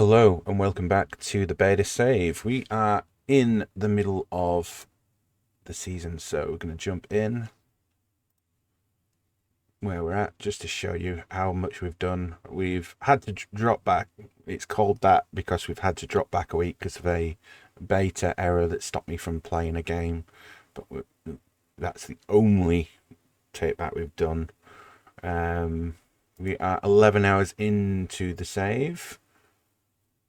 Hello and welcome back to the Beta Save. We are in the middle of the season, so we're going to jump in where we're at just to show you how much we've done. We've had to drop back. It's called that because we've had to drop back a week because of a beta error that stopped me from playing a game. But that's the only take back we've done. We are 11 hours into the save.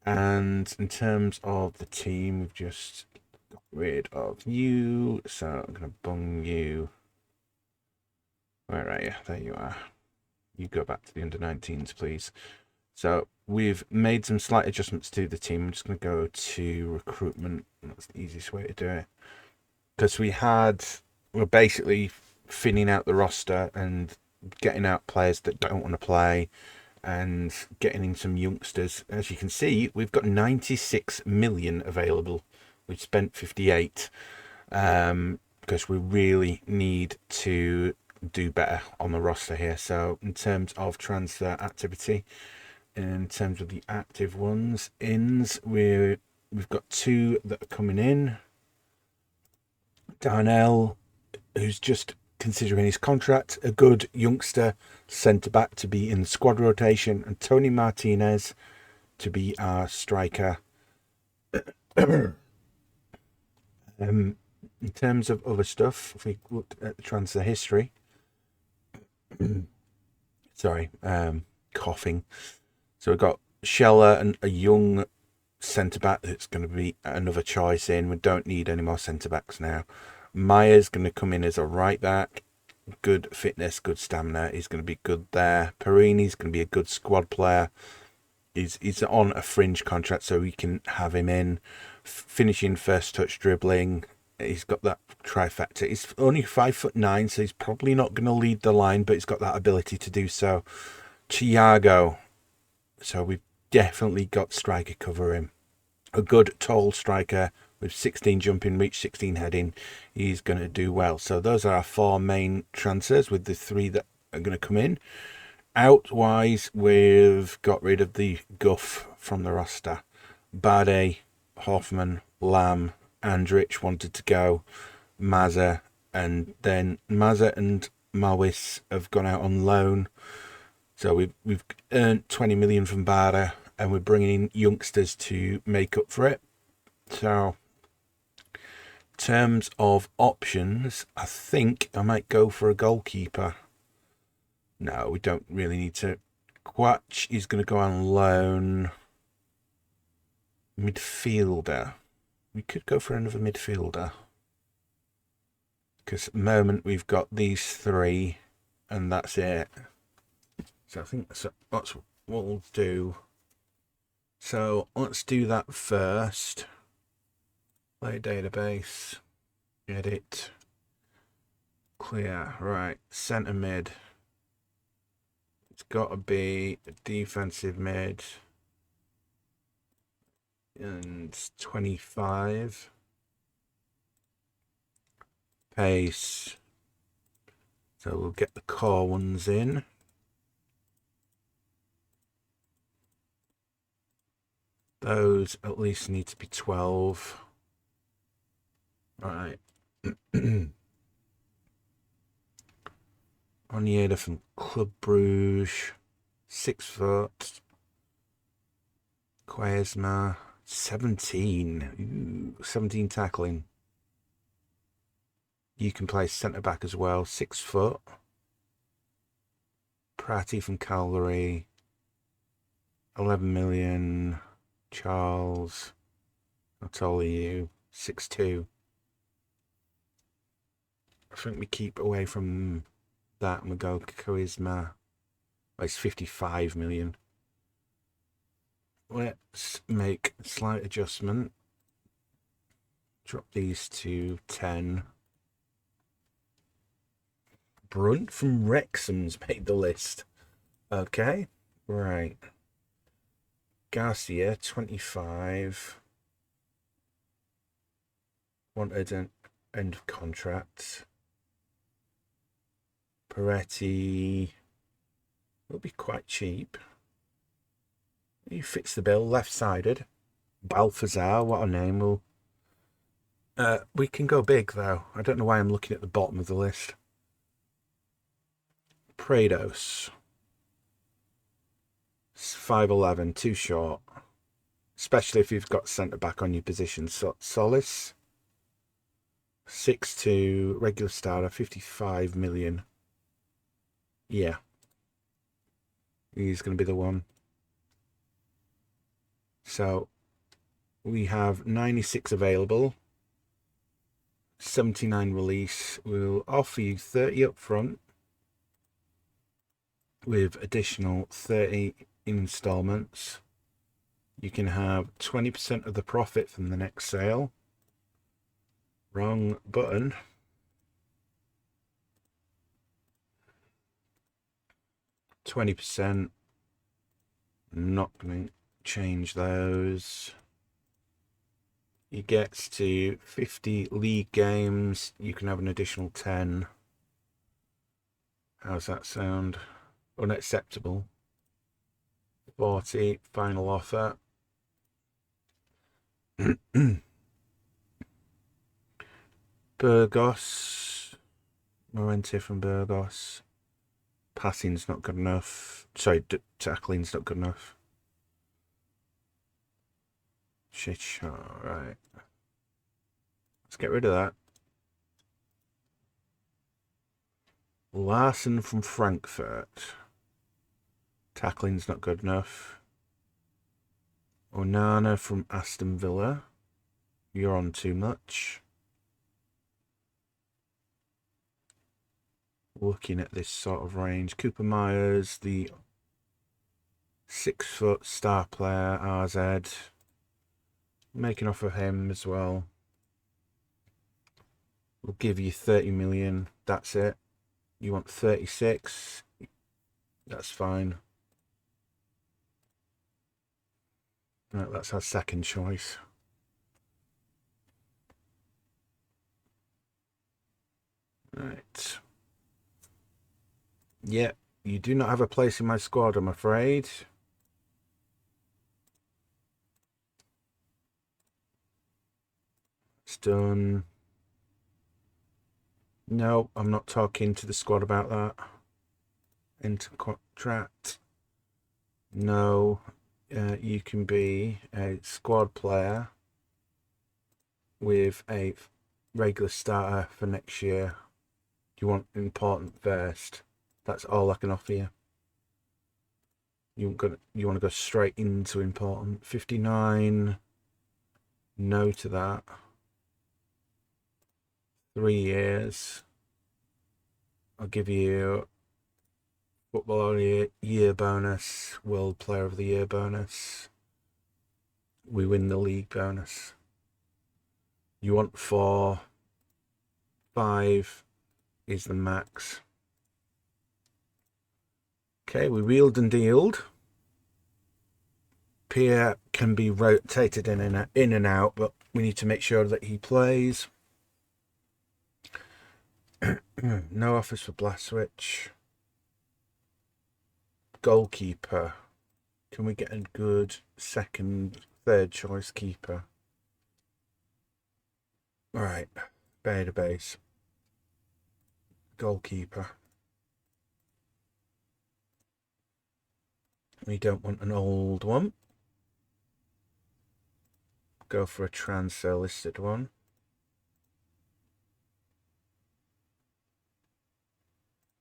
And in terms of the team, we've just got rid of you. So I'm going to bung you. Where are you? There you are. You go back to the under-19s, please. So we've made some slight adjustments to the team. I'm just going to go to recruitment. That's the easiest way to do it. Because we're basically thinning out the roster and getting out players that don't want to play and getting in some youngsters. As you can see, we've got 96 million available. We've spent 58 because we really need to do better on the roster here. So in terms of transfer activity, in terms of the active ones, we've got 2 that are coming in. Darnell, who's just considering his contract, a good youngster centre back to be in the squad rotation, and Tony Martinez to be our striker. In terms of other stuff, if we looked at the transfer history, sorry, coughing. So we've got Scheller and a young centre back that's going to be another choice in. We don't need any more centre backs now. Meyer's going to come in as a right back. Good fitness, good stamina. He's going to be good there. Perini's going to be a good squad player. He's on a fringe contract, so we can have him in. Finishing, first touch, dribbling. He's got that trifecta. He's only 5'9", so he's probably not going to lead the line, but he's got that ability to do so. Thiago. So we've definitely got striker cover him. A good tall striker with 16 jumping, reach, 16 heading. He's going to do well. So those are our 4 main transfers with the 3 that are going to come in. Out-wise, we've got rid of the guff from the roster. Bade, Hoffman, Lamb, Andrich wanted to go. Mazza, and then Mazza and Mawis have gone out on loan. So we've earned 20 million from Bade, and we're bringing in youngsters to make up for it. So in terms of options, I think I might go for a goalkeeper. No, we don't really need to. Quatch is going to go on loan. Midfielder. We could go for another midfielder. Because at the moment we've got these 3, and that's it. So I think that's what we'll do. So let's do that first. Play database. Edit. Clear. Right. Centre mid. It's got to be a defensive mid. And 25. Pace. So we'll get the core ones in. Those at least need to be 12. All right. Unedited from Club Bruges. 6 foot. Quaresma. 17. Ooh, 17 tackling. You can play centre back as well. 6 foot. Pratty from Calgary. 11 million. Charles. How tall are you? 6'2". I think we keep away from that and we go Charisma. Oh, it's 55 million. Let's make a slight adjustment. Drop these to 10. Brunt from Wrexham's made the list. Okay, right. Garcia, 25. Wanted an end of contract. Peretti will be quite cheap. He fits the bill, left-sided. Balthazar, what a name. We can go big, though. I don't know why I'm looking at the bottom of the list. Prados. 5'11", too short. Especially if you've got centre-back on your position. Solis. 6'2", regular starter, 55 million. Yeah. He's going to be the one. So, we have 96 available. 79 release. We'll offer you 30 up front with additional 30 installments. You can have 20% of the profit from the next sale. Wrong button. %. Not going to change those. He gets to 50 league games. You can have an additional 10. How's that sound? Unacceptable. 40, final offer. Burgos. Morente from Burgos. Passing's not good enough. Sorry, tackling's not good enough. Shit, alright. Let's get rid of that. Larson from Frankfurt. Tackling's not good enough. Onana from Aston Villa. You're on too much. Looking at this sort of range. Cooper Myers, the 6-foot star player, RZ. Making off of him as well. We'll give you 30 million. That's it. You want 36? That's fine. Right, that's our second choice. Right. Yeah, you do not have a place in my squad, I'm afraid. It's done. No, I'm not talking to the squad about that. Into contract. No, you can be a squad player with a regular starter for next year. You want important first. That's all I can offer you. You want to go straight into important. 59. No to that. 3 years. I'll give you Football of the Year bonus, World Player of the Year bonus. We win the league bonus. You want 4. 5 is the max. Okay, we wheeled and dealed. Pierre can be rotated in and out, but we need to make sure that he plays. No offers for Blaswich. Goalkeeper. Can we get a good second, third choice keeper? Alright, database. Goalkeeper. We don't want an old one. Go for a transfer listed one.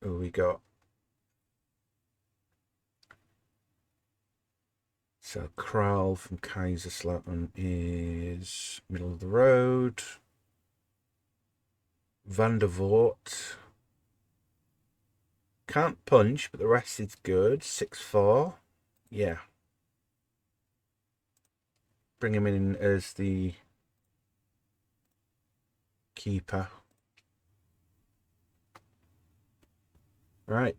Oh, we got. So Kral from Kaiserslautern is middle of the road. Van der Voort. Can't punch, but the rest is good. 6'4". Yeah. Bring him in as the keeper. Right.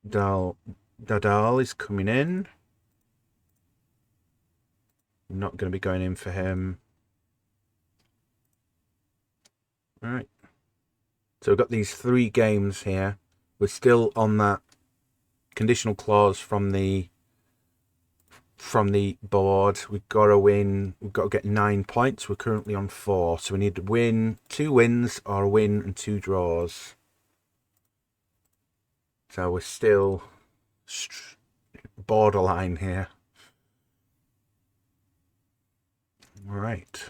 Dadal is coming in. I'm not going to be going in for him. Right. So we've got these 3 games here. We're still on that conditional clause from the board. We've got to win. We've got to get 9 points. We're currently on 4, so we need to win 2 wins or a win and 2 draws. So we're still borderline here. Right.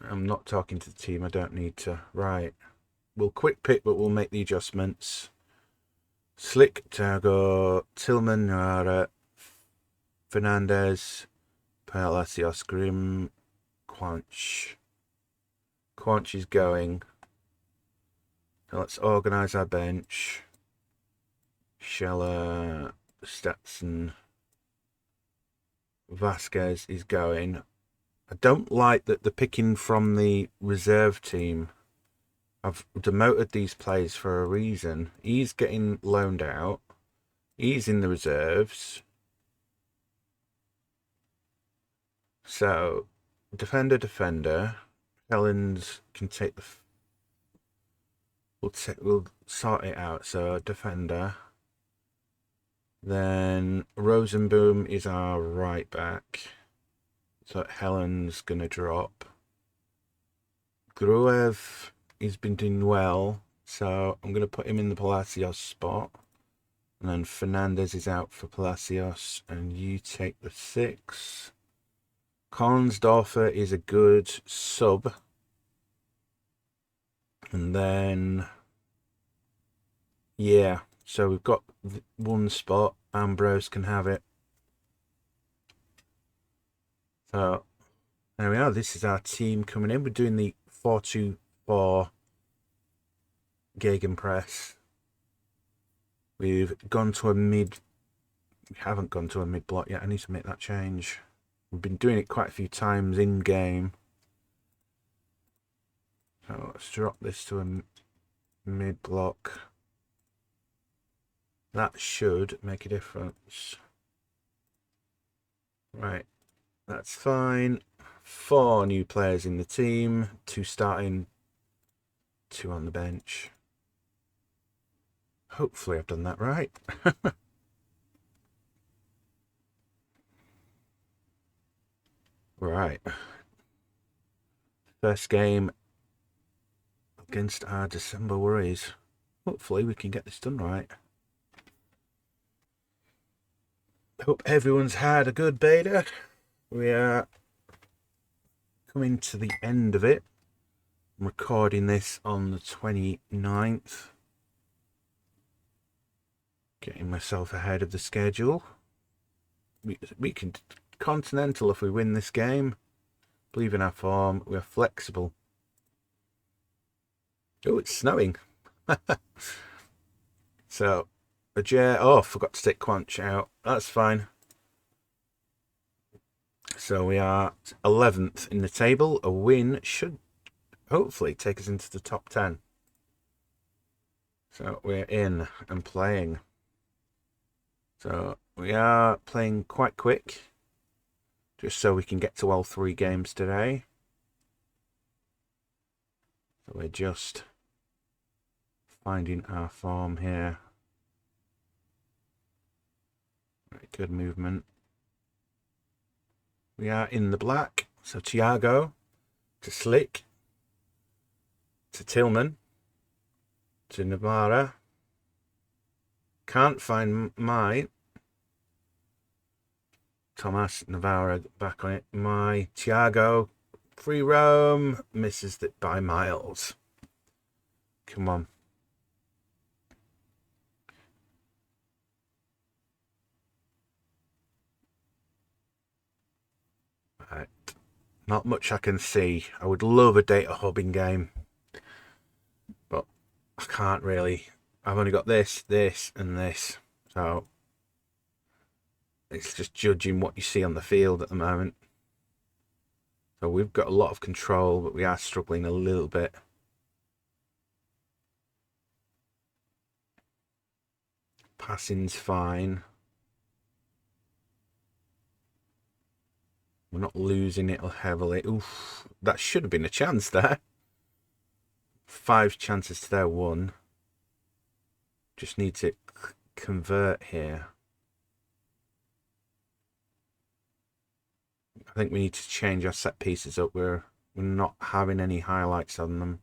I'm not talking to the team. I don't need to. Right. We'll quick pick, but we'll make the adjustments. Slick, Targo, Tillman, Nara, Fernandez, Palacios, Grimm, Quanch. Quanch is going. So let's organise our bench. Scheller, Stetson, Vasquez is going. I don't like that they're picking from the reserve team. I've demoted these players for a reason. He's getting loaned out. He's in the reserves. So, defender. Helens can take the... We'll sort it out. So, defender. Then Rosenboom is our right back. So Helen's going to drop. Gruev, he's been doing well. So I'm going to put him in the Palacios spot. And then Fernandez is out for Palacios. And you take the 6. Kornsdorfer is a good sub. And then... yeah. So we've got one spot. Ambrose can have it. So there we are. This is our team coming in. We're doing the 4-2-4 Gegenpress. We've gone to a mid. We haven't gone to a mid block yet. I need to make that change. We've been doing it quite a few times in game. So let's drop this to a mid block. That should make a difference. Right. That's fine. 4 new players in the team. 2 starting. 2 on the bench. Hopefully I've done that right. Right. First game against our December worries. Hopefully we can get this done right. Hope everyone's had a good beta. We are coming to the end of it. I'm recording this on the 29th. Getting myself ahead of the schedule. We can continental if we win this game. Believe in our form. We're flexible. Oh, it's snowing. So, oh, forgot to take Quanch out. That's fine. So we are 11th in the table. A win should hopefully take us into the top 10. So we're in and playing. So we are playing quite quick. Just so we can get to all 3 games today. So we're just finding our form here. Very good movement. We are in the black. So Thiago to Slick to Tillman to Navarra. Can't find my Thomas Navarra back on it. My Thiago free roam misses it by miles. Come on. Right. Not much I can see. I would love a data hubbing game, but I can't really. I've only got this, this, and this. So it's just judging what you see on the field at the moment. So we've got a lot of control, but we are struggling a little bit. Passing's fine. We're not losing it heavily. Oof, that should have been a chance there. 5 chances to their 1. Just need to convert here. I think we need to change our set pieces up. We're not having any highlights on them.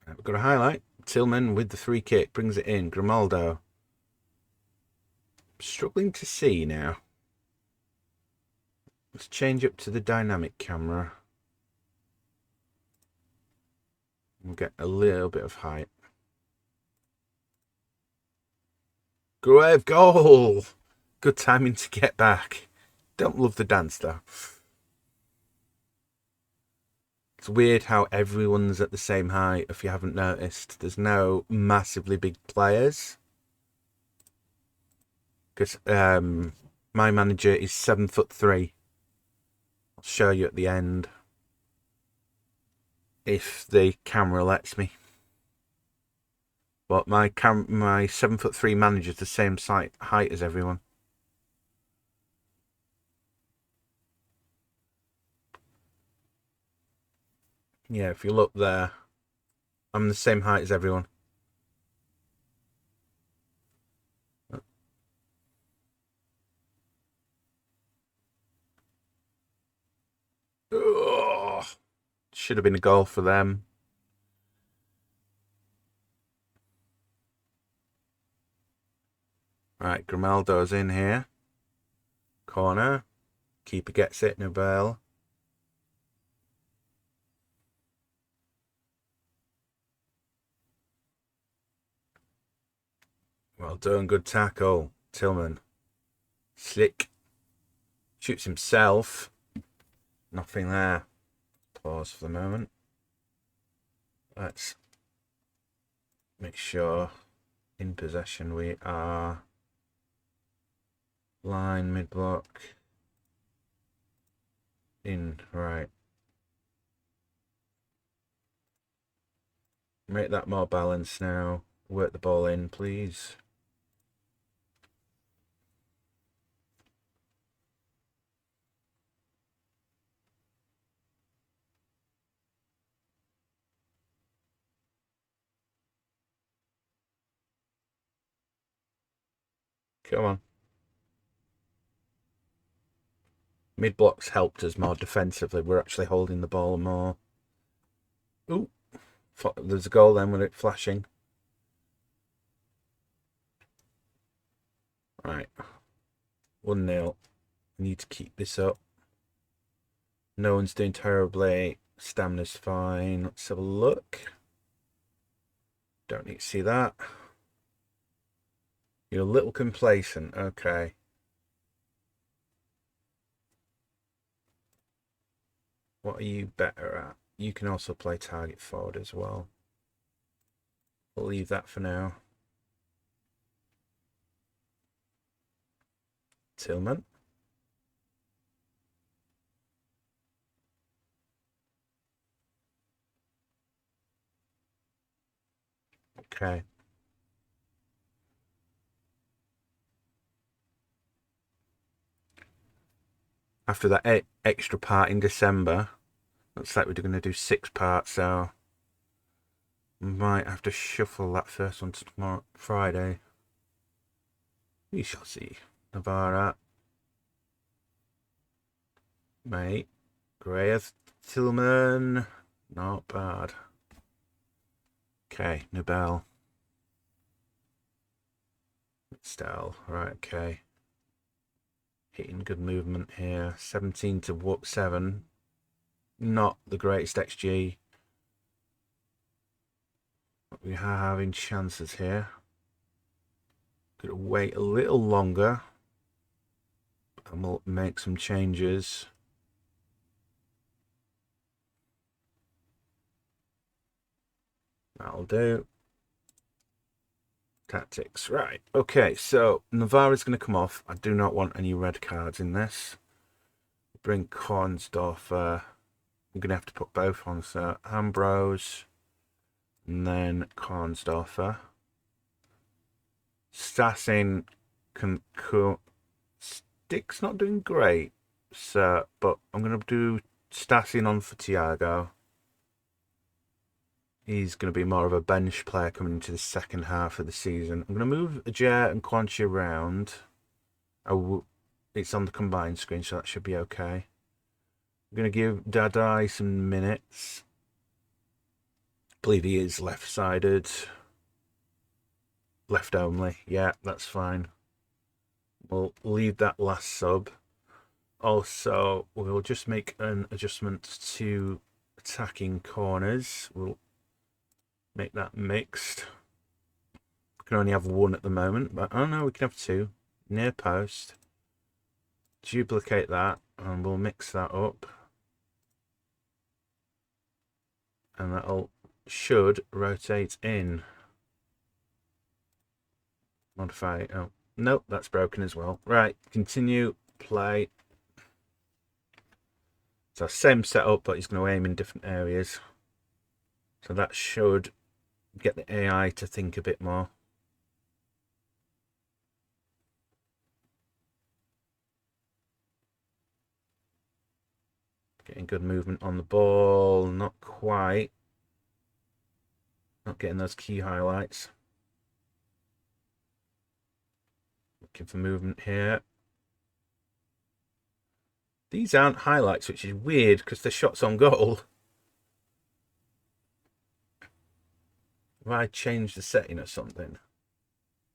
We've got a highlight. Tillman with the free kick brings it in. Grimaldo. Struggling to see now. Let's change up to the dynamic camera. We'll get a little bit of height. Gruev goal! Good timing to get back. Don't love the dance though. It's weird how everyone's at the same height, if you haven't noticed. There's no massively big players. Because my manager is 7'3". I'll show you at the end. If the camera lets me. But my 7'3" manager is the same height as everyone. Yeah, if you look there, I'm the same height as everyone. Oh, should have been a goal for them. Right, Grimaldo's in here. Corner. Keeper gets it, Nobel. Well done, good tackle. Tillman. Slick. Shoots himself. Nothing there. Pause for the moment. Let's make sure in possession we are. Line, mid-block. In, right. Make that more balanced now. Work the ball in, please. Come on. Mid-blocks helped us more defensively. We're actually holding the ball more. Ooh. There's a goal then with it flashing. Right. 1-0. We need to keep this up. No one's doing terribly. Stamina's fine. Let's have a look. Don't need to see that. You're a little complacent. Okay. What are you better at? You can also play target forward as well. We'll leave that for now. Tillman. Okay. After that extra part in December, looks like we're going to do 6 parts, so we might have to shuffle that first one to tomorrow, Friday. We shall see. Navarra. Mate. Grayeth. Tillman. Not bad. Okay, Nobel. Style. Right, okay. Hitting good movement here. 17 to 7. Not the greatest XG. But we are having chances here. Gonna wait a little longer. And we'll make some changes. That'll do. Tactics. Right. Okay, so Navarra's going to come off. I do not want any red cards in this. Bring Kornsdorfer. I'm going to have to put both on. So Ambrose. And then Kornsdorfer. Stassin can... Stick's not doing great. So, but I'm going to do Stassin on for Thiago. He's going to be more of a bench player coming into the second half of the season. I'm going to move Ajay and Quanchi around. It's on the combined screen, so that should be okay. I'm going to give Dadai some minutes. I believe he is left-sided. Left only. Yeah, that's fine. We'll leave that last sub. Also, we'll just make an adjustment to attacking corners. We'll make that mixed. We can only have one at the moment, but oh no, we can have two. Near post. Duplicate that, and we'll mix that up. And that'll should rotate in. Modify. Oh, nope, that's broken as well. Right, continue, play. So same setup, but he's going to aim in different areas. So that should get the AI to think a bit more. Getting good movement on the ball, not quite. Not getting those key highlights. Looking for movement here. These aren't highlights, which is weird because they're shots on goal. Have I changed the setting or something?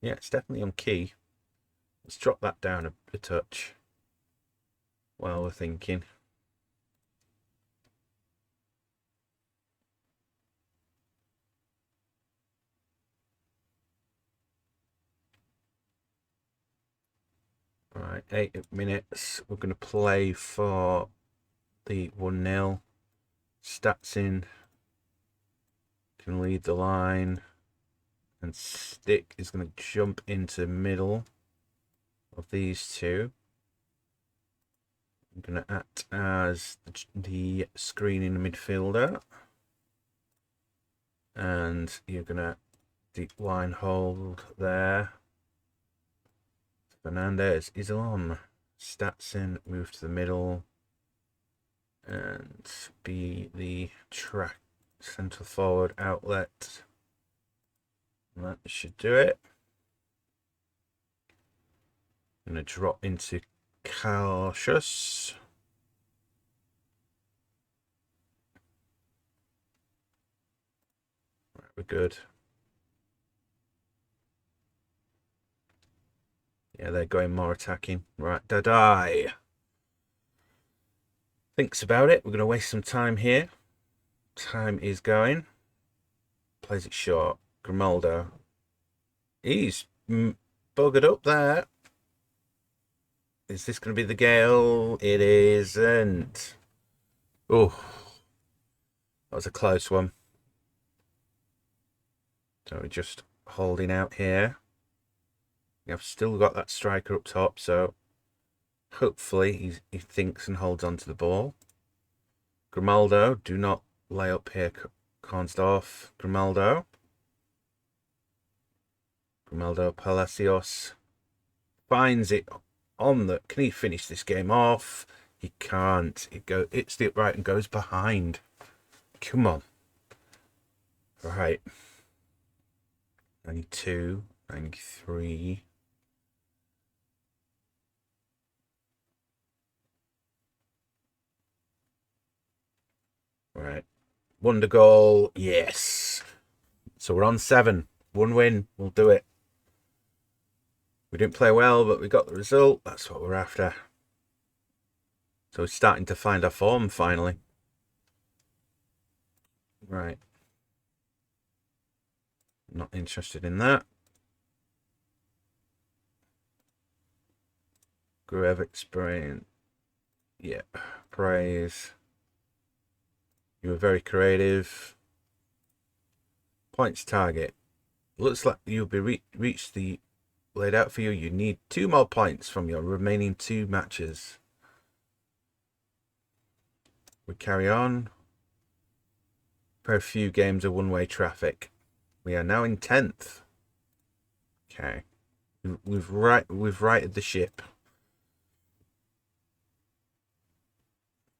Yeah, it's definitely on key. Let's drop that down a touch while we're thinking. All right, 8 minutes. We're going to play for the 1-0. Stats in. Can lead the line. And Stick is going to jump into the middle of these two. I'm going to act as the screening midfielder. And you're going to deep line hold there. Fernandez is on. Statson, move to the middle. And be the track centre forward outlet. And that should do it. I'm going to drop into Cautious. Right, we're good. Yeah, they're going more attacking. Right, Dadai thinks about it. We're going to waste some time here. Time is going. Plays it short. Grimaldo. He's buggered up there. Is this going to be the Gale? It isn't. Oh, that was a close one. So we're just holding out here. I've still got that striker up top, so hopefully he thinks and holds on to the ball. Grimaldo, do not lay up here, Kornsdorf. Grimaldo Palacios finds it on the. Can he finish this game off? He can't. It's the upright and goes behind. Come on. Right. 92, 93. Right. Wonder goal. Yes. So we're on 7. 1 win. We'll do it. We didn't play well, but we got the result. That's what we're after. So we're starting to find our form finally. Right. Not interested in that. Gruev experience. Yeah. Praise. You were very creative. Points target. Looks like you'll be reached the laid out for you. You need 2 more points from your remaining 2 matches. We carry on. For a few games of one-way traffic. We are now in 10th. Okay. We've righted the ship.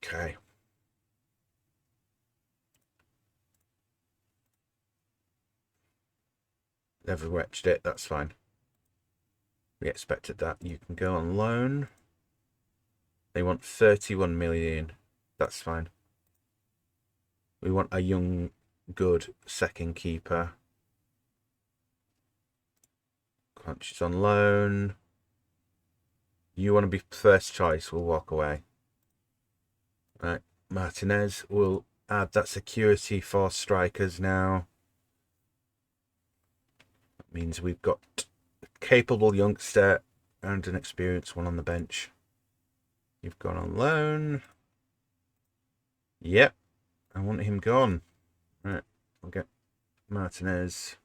Okay. Never watched it, that's fine. We expected that. You can go on loan. They want 31 million. That's fine. We want a young, good second keeper. She's on loan. You want to be first choice, we'll walk away. Right, Martinez will add that security for strikers now. That means we've got a capable youngster and an experienced one on the bench. You've gone on loan. Yep, I want him gone. Right, we'll get Martinez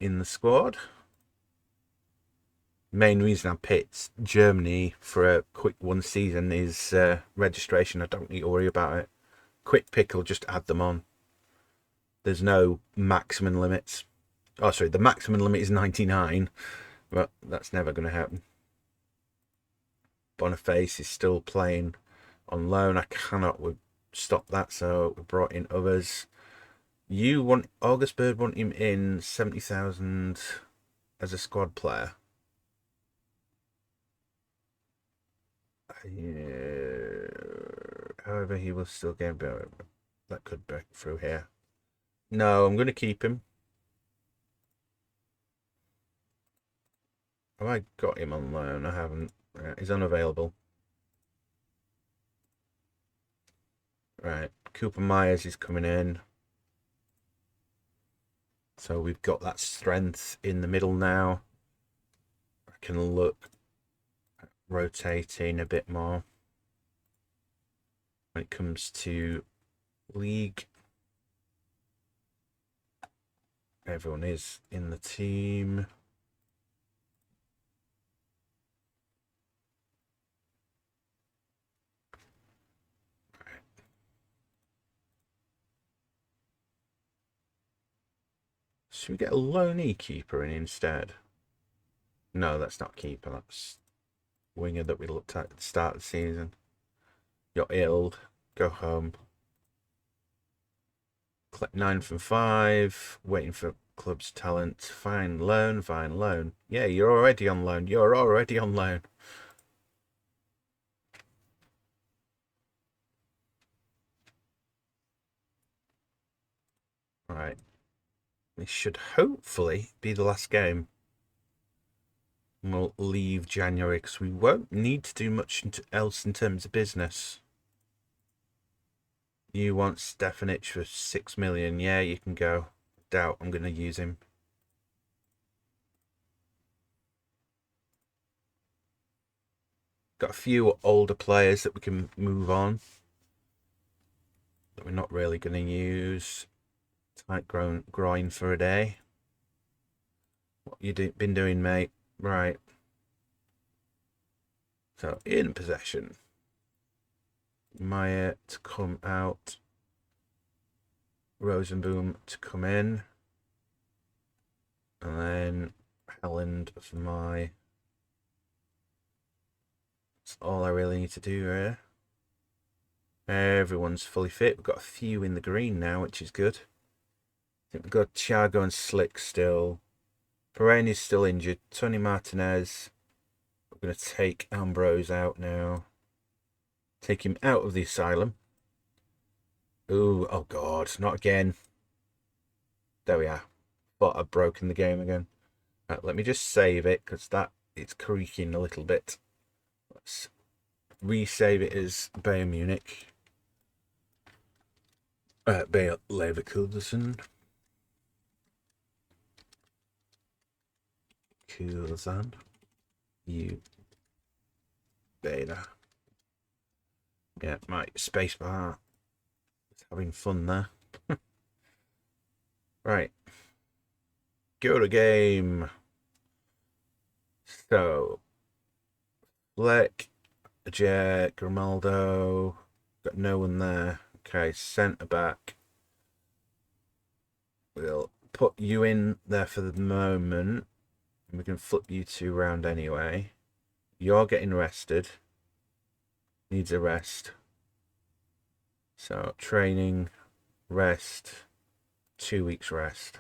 in the squad. Main reason I picked Germany for a quick one season is registration. I don't need to worry about it. Quick pick will just add them on. There's no maximum limits. Oh, sorry, the maximum limit is 99, but that's never going to happen. Boniface is still playing on loan. I cannot stop that, so we brought in others. You want August Bird, want him in 70,000 as a squad player. Yeah. However, he will still get that could break through here. No, I'm going to keep him. Have I got him on loan? I haven't. He's unavailable. Right, Cooper Myers is coming in. So we've got that strength in the middle now. I can look at rotating a bit more when it comes to league. Everyone is in the team. Should we get a loanee keeper in instead? No, that's not keeper. That's winger that we looked at the start of the season. You're ill. Go home. Collect 9 from 5. Waiting for club's talent. Fine loan. Fine loan. Yeah, you're already on loan. You're already on loan. Right. This should hopefully be the last game. And we'll leave January because we won't need to do much else in terms of business. You want Stefanich for 6 million. Yeah, you can go. Doubt I'm going to use him. Got a few older players that we can move on that we're not really going to use. Tight groin for a day. What you been doing, mate? Right. So in possession. Meyer to come out. Rosenboom to come in. And then Helland for my... That's all I really need to do here. Everyone's fully fit. We've got a few in the green now, which is good. I think we've got Thiago and Slick still. Perrin is still injured. Tony Martinez. We're going to take Ambrose out now. Take him out of the asylum. Ooh, oh God, not again. There we are. Thought I'd broken the game again. Right, let me just save it because it's creaking a little bit. Let's resave it as Bayern Munich. Bayer Leverkusen. Kurzan. You. Beta. Yeah, my spacebar. It's having fun there. Right. Go to game. So. Fleck. Jack. Grimaldo. Got no one there. Okay, centre back. We'll put you in there for the moment. We can flip you two round anyway. You're getting rested. needs a rest. So training, rest, 2 weeks rest.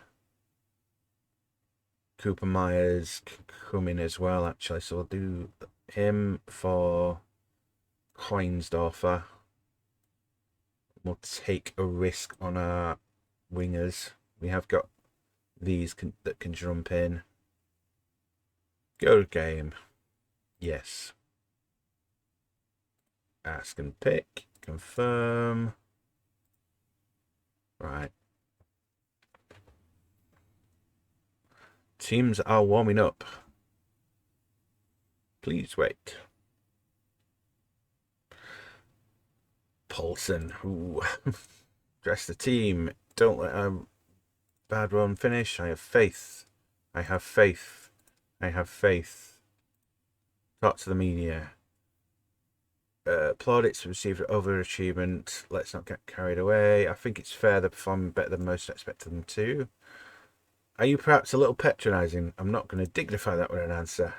Cooper Myers can come in as well, actually. So we'll do him for Coinsdorfer. We'll take a risk on our wingers. We have got these that can jump in. Go to game. Yes. Ask and pick. Confirm. Right. Teams are warming up. Please wait. Paulson. Ooh. Dress the team. Don't let a bad run finish. I have faith. I have faith. I have faith. Talk to the media. Plaudits received overachievement. Let's not get carried away. I think it's fair they're performing better than most expected them to. Are you perhaps a little patronising? I'm not going to dignify that with an answer.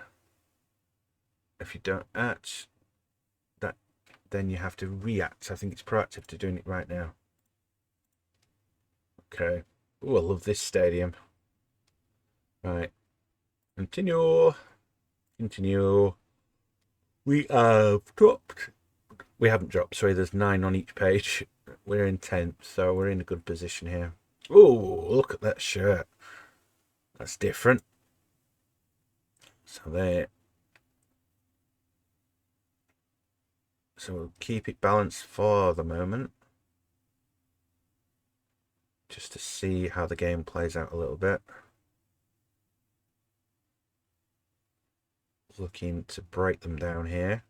If you don't act, then you have to react. I think it's proactive to doing it right now. Okay. Oh, I love this stadium. Right. Continue. Continue. We have dropped. We haven't dropped. Sorry, there's 9 on each page. We're in 10th, so we're in a good position here. Oh, look at that shirt. That's different. So there. So we'll keep it balanced for the moment. Just to see how the game plays out a little bit. Looking to break them down here.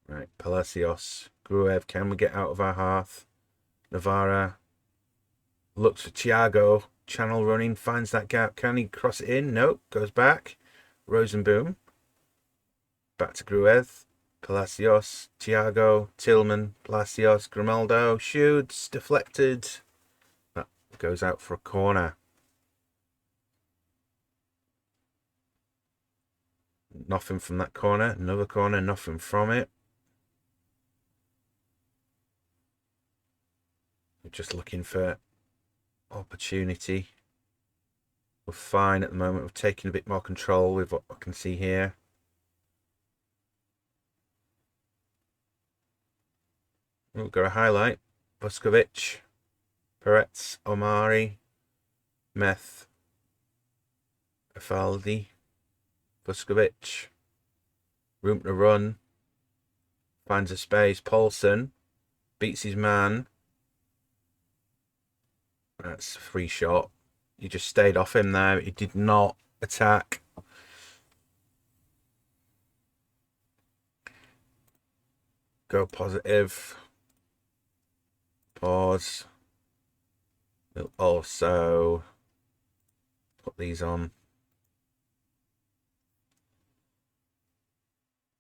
Right, Palacios, Gruev, can we get out of our hearth? Navarra looks for Thiago, channel running, finds that gap. Can he cross it in? Nope, goes back. Rosenboom. Back to Gruev. Palacios, Thiago, Tillman, Palacios, Grimaldo, shoots, deflected. That goes out for a corner. Nothing from that corner. Another corner, nothing from it. We're just looking for opportunity. We're fine at the moment. We're taking a bit more control with what I can see here. We've got a highlight. Vuskovic, Peretz, Omari, Meth, Afaldi, Vuskovic. Room to run. Finds a space. Paulson beats his man. That's a free shot. He just stayed off him there. He did not attack. Go positive. Pause. We'll also put these on.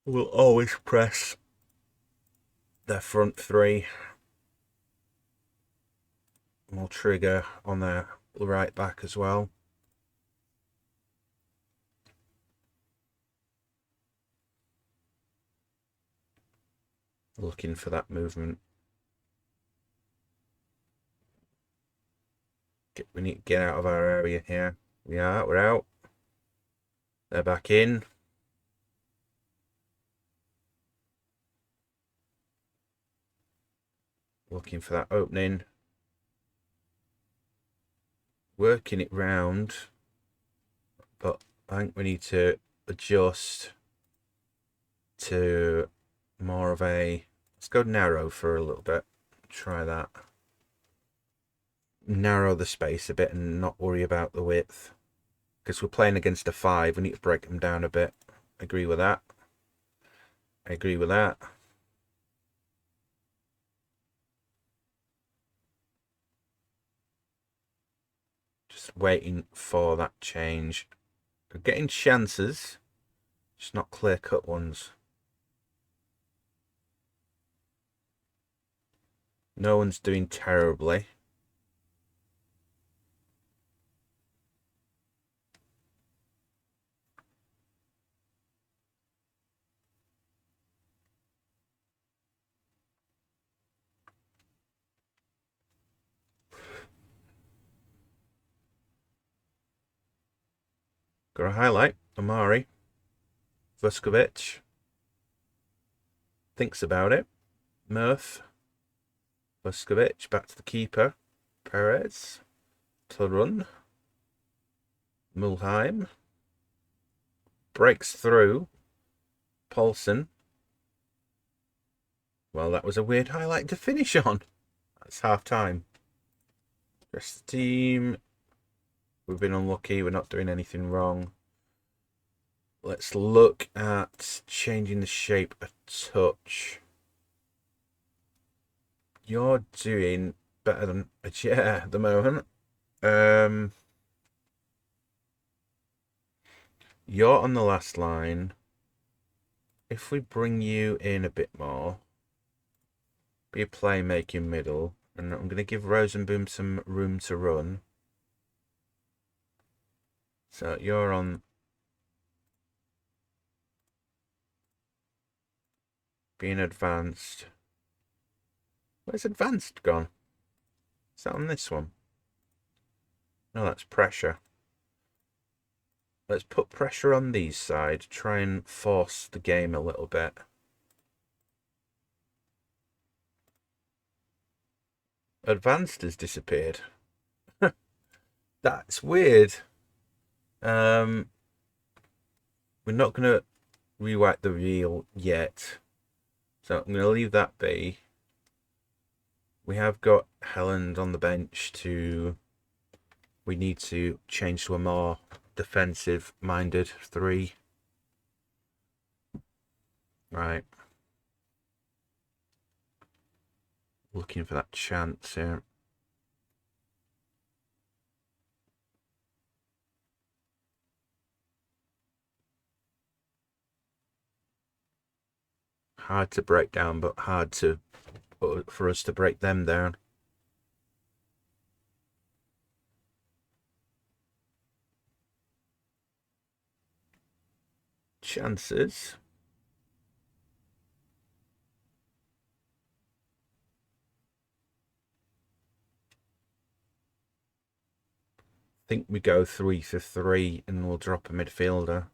We'll always press their front three. We'll trigger on their right back as well. Looking for that movement. We need to get out of our area here. We're out. They're back in. Looking for that opening. Working it round. But I think we need to adjust to more of a... Let's go narrow for a little bit. Try that. Narrow the space a bit and not worry about the width. Because we're playing against a 5. We need to break them down a bit. Agree with that. I agree with that. Just waiting for that change. We're getting chances. Just not clear-cut ones. No one's doing terribly. Got a highlight. Amari. Vuskovic. Thinks about it. Murph. Vuskovic. Back to the keeper. Perez. To run. Mulheim. Breaks through. Paulson. Well, that was a weird highlight to finish on. That's half time. Rest of the team. We've been unlucky. We're not doing anything wrong. Let's look at changing the shape a touch. You're doing better than a chair at the moment. You're on the last line. If we bring you in a bit more, be a playmaking middle, and I'm going to give Rosenboom some room to run. So you're on being advanced. Where's advanced gone? Is that on this one? No, that's pressure. Let's put pressure on these sides, try and force the game a little bit. Advanced has disappeared. That's weird. We're not going to rewrite the reel yet. So I'm going to leave that be. We have got Helland on the bench to... We need to change to a more defensive-minded 3. Right. Looking for that chance here. Hard to break down, but hard to for us to break them down. Chances. I think we go 3 for 3 and we'll drop a midfielder.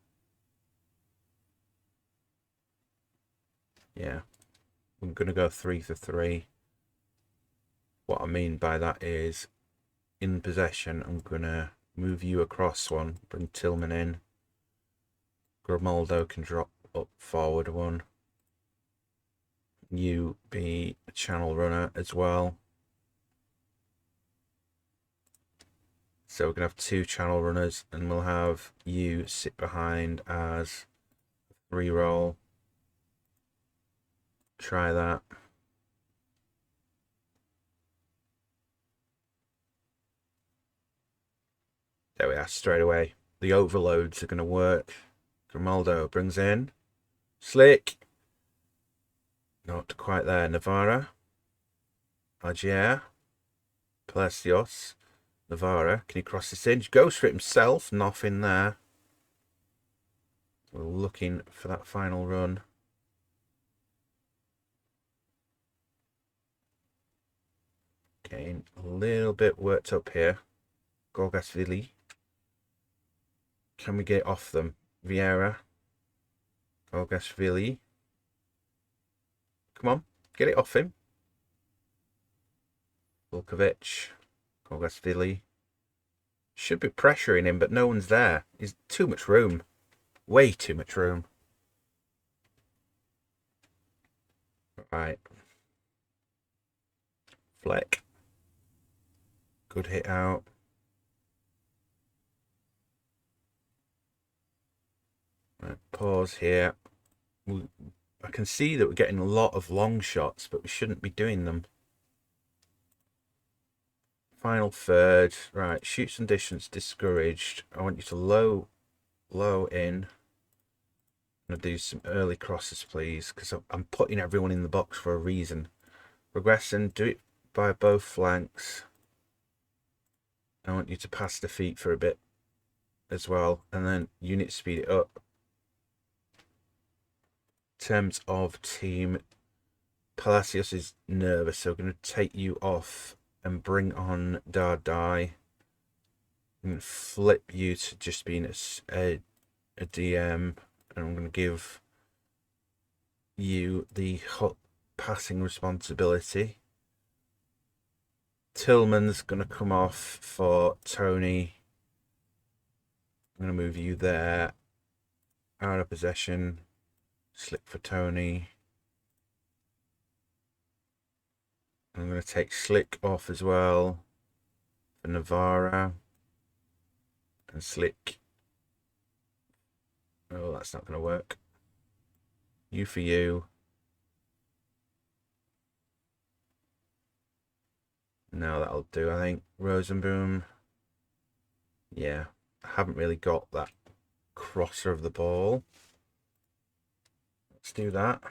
Yeah, I'm going to go 3 for 3. What I mean by that is, in possession, I'm going to move you across one, bring Tillman in. Grimaldo can drop up forward one. You be a channel runner as well. So we're going to have 2 channel runners, and we'll have you sit behind as a 3 roll. Try that. There we are, straight away. The overloads are going to work. Grimaldo brings in. Slick. Not quite there. Navarra. Agier. Palacios. Navarra. Can he cross this in? Goes for it himself. Nothing there. We're looking for that final run. Getting a little bit worked up here. Gorgasvili. Can we get off them? Vieira. Gorgasvili. Come on, get it off him. Volkovic. Gorgasvili. Should be pressuring him, but no one's there. He's too much room. Way too much room. Right. Fleck. Good hit out. Right, pause here. I can see that we're getting a lot of long shots, but we shouldn't be doing them. Final third. Right, shoots and distance discouraged. I want you to low in. I'm going to do some early crosses, please, because I'm putting everyone in the box for a reason. Progressing, do it by both flanks. I want you to pass the feet for a bit as well, and then unit speed it up. In terms of team, Palacios is nervous, so we're going to take you off and bring on Dardai. I'm going to flip you to just being a DM, and I'm going to give you the hot passing responsibility. Tillman's going to come off for Tony. I'm going to move you there. Out of possession. Slick for Tony. I'm going to take Slick off as well for Navarra. And Slick. Oh, that's not going to work. You for you. No, that'll do, I think. Rosenboom. Yeah, I haven't really got that crosser of the ball. Let's do that.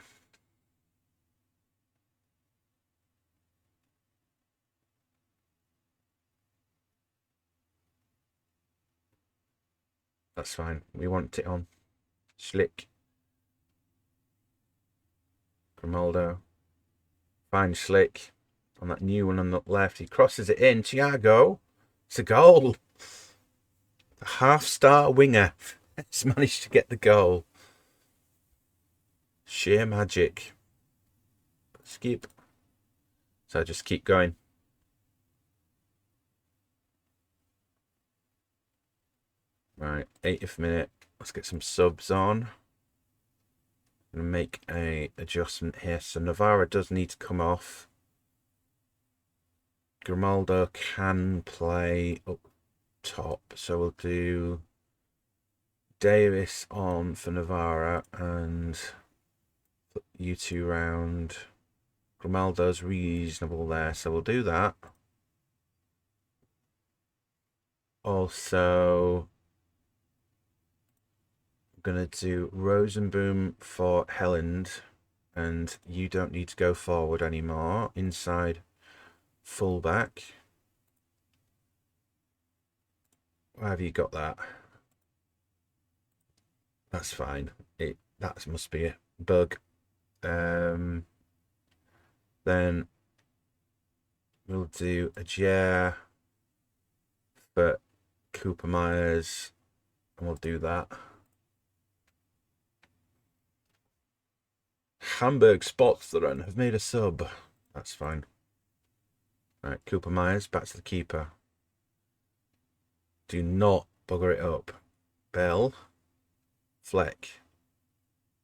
That's fine. We want it on. Slick. Grimaldo. Fine Slick. On that new one on the left. He crosses it in. Thiago. It's a goal. The half-star winger has managed to get the goal. Sheer magic. Skip. So just keep going. Right, 80th minute. Let's get some subs on. I'm going to make an adjustment here. So Navarra does need to come off. Grimaldo can play up top. So we'll do Davis on for Navarra and put you two round. Grimaldo's reasonable there, so we'll do that. Also, I'm going to do Rosenboom for Helland, and you don't need to go forward anymore. Inside fullback. Where have you got that? That's fine. That must be a bug. Then we'll do a Jair for Cooper Myers, and we'll do that. Hamburg Spots the run have made a sub. That's fine. Right, Cooper Myers back to the keeper. Do not bugger it up. Bell. Fleck.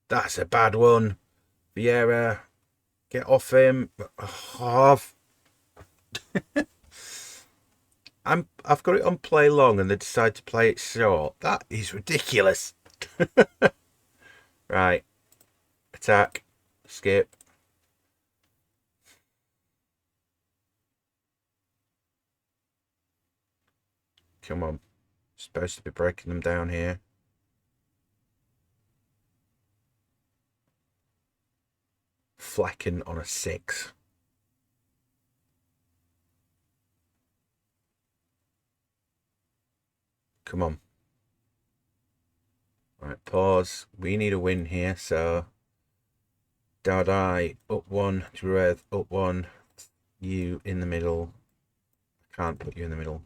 That's a bad one. Vieira. Get off him. Oh, I've got it on play long and they decide to play it short. That is ridiculous. Right. Attack. Skip. Come on. Supposed to be breaking them down here. Flecken on a 6. Come on. Right, pause. We need a win here, so Dardai up 1, Drueth up 1, you in the middle. Can't put you in the middle.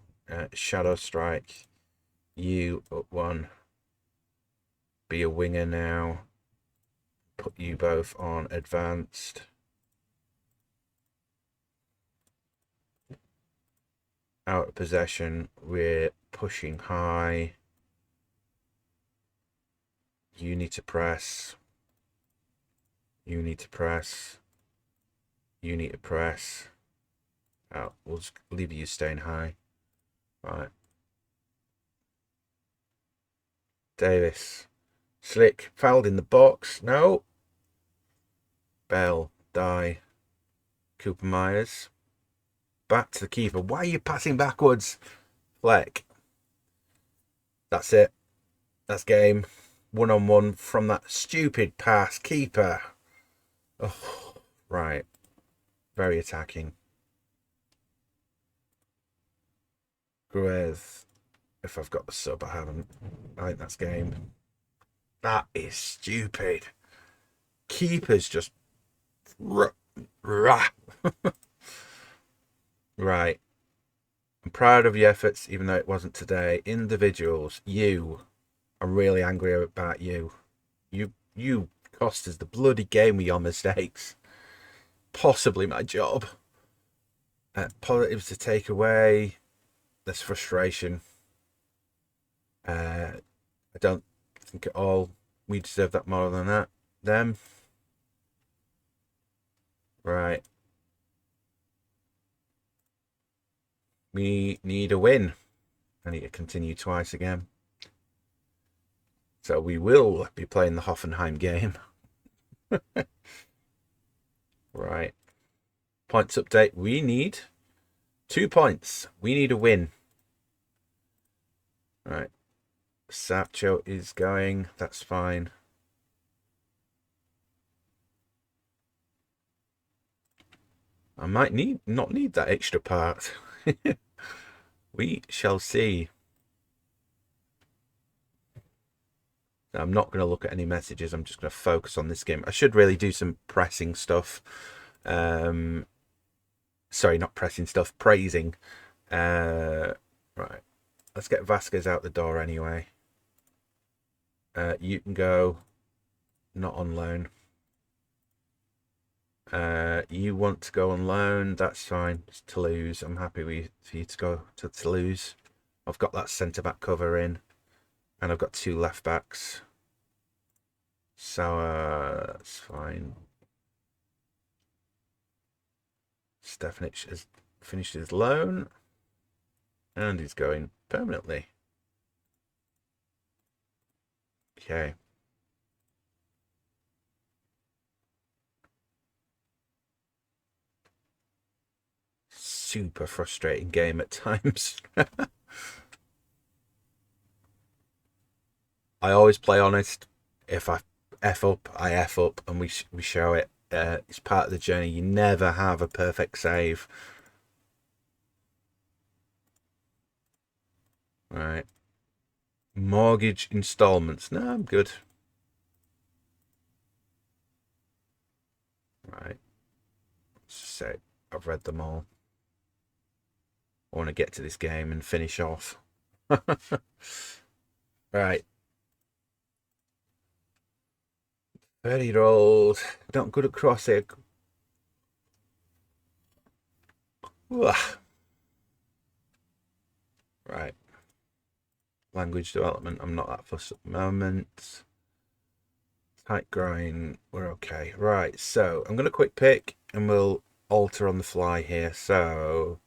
Shadow Strike, you up 1. Be a winger now. Put you both on advanced. Out of possession, we're pushing high. You need to press. You need to press. You need to press. Oh, we'll just leave you staying high. Right. Davis. Slick. Fouled in the box. No. Bell. Die. Cooper Myers. Back to the keeper. Why are you passing backwards? Fleck. That's it. That's game. 1-on-1 from that stupid pass. Keeper. Oh, right. Very attacking. Gruez. If I've got the sub, I haven't. I think that's game. That is stupid. Keeper's just... Right. I'm proud of your efforts, even though it wasn't today. Individuals, you. I'm really angry about you. You cost us the bloody game with your mistakes. Possibly my job. Positives to take away. There's frustration. I don't think at all we deserve that more than that. Them. Right. We need a win. I need to continue twice again. So we will be playing the Hoffenheim game. Right. Points update. We need 2 points. We need a win. Right. Sapcho is going. That's fine. I might not need that extra part. We shall see. I'm not going to look at any messages. I'm just going to focus on this game. I should really do some pressing stuff. Sorry, not pressing stuff. Praising. Right. Let's get Vasquez out the door anyway. You can go. Not on loan. You want to go on loan. That's fine. It's Toulouse. I'm happy for you to go to Toulouse. I've got that centre-back cover in. And I've got 2 left backs. So that's fine. Stefanich has finished his loan. And he's going permanently. Okay. Super frustrating game at times. I always play honest. If I F up, I F up, and we show it. It's part of the journey. You never have a perfect save. Right. Mortgage installments. No, I'm good. Right. So I've read them all. I want to get to this game and finish off. Right. 30-year-old, not good at crossing. Right. Language development, I'm not that fussed at the moment. Tight grind, we're okay. Right, so I'm going to quick pick and we'll alter on the fly here. So,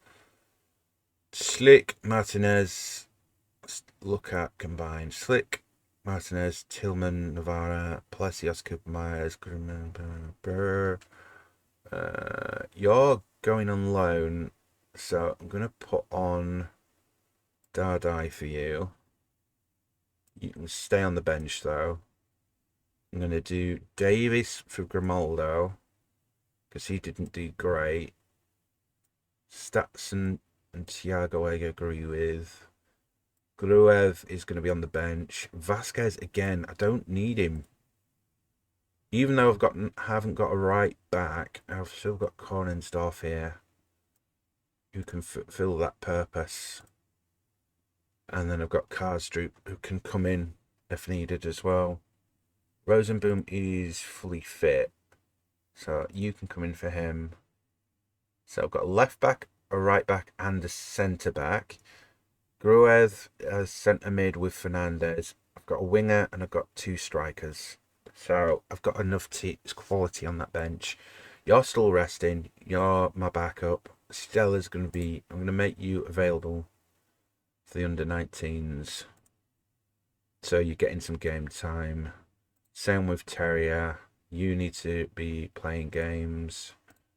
Slick, Martinez, let's look at combined. Slick, Martinez, Tillman, Navarra, Palacios, Cooper Myers, you're going on loan, so I'm going to put on Dardai for you. You can stay on the bench though. I'm going to do Davis for Grimaldo because he didn't do great. Statson and Thiago I agree with. Gruev is going to be on the bench. Vasquez again. I don't need him. Even though haven't got a right back, I've still got Cornensdorf here, who can fulfill that purpose. And then I've got Karsdrup, who can come in if needed as well. Rosenboom is fully fit, so you can come in for him. So I've got a left back, a right back, and a centre back. Gruev as centre mid with Fernandez. I've got a winger and I've got 2 strikers. So I've got enough quality on that bench. You're still resting. You're my backup. Stella's going to be... I'm going to make you available for the under-19s. So you're getting some game time. Same with Terrier. You need to be playing games.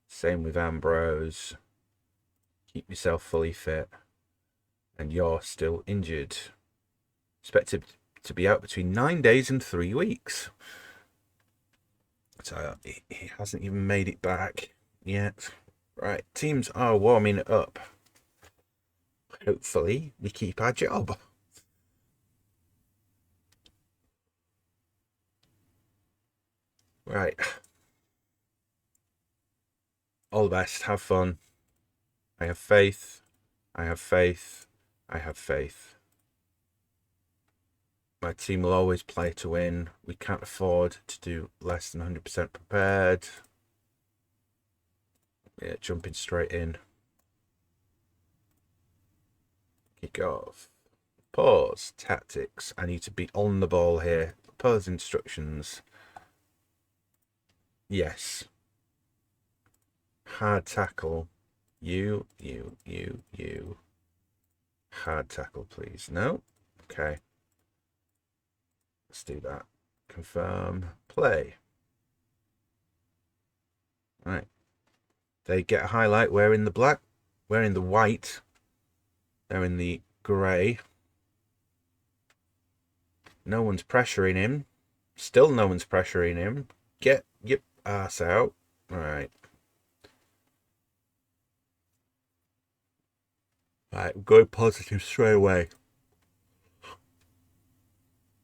Same with Ambrose. Keep yourself fully fit. And you're still injured. Expected to be out between 9 days and 3 weeks. So he hasn't even made it back yet. Right, teams are warming up. Hopefully we keep our job. Right. All the best. Have fun. I have faith. I have faith. I have faith. My team will always play to win. We can't afford to do less than 100% prepared. Yeah, jumping straight in. Kick off. Pause. Tactics. I need to be on the ball here. Pause instructions. Yes. Hard tackle. You. Hard tackle, please. No? Okay. Let's do that. Confirm. Play. Right. They get a highlight. We're in the black. We're in the white. They're in the grey. No one's pressuring him. Still no one's pressuring him. Get your ass out. Right. Right, we're going positive straight away.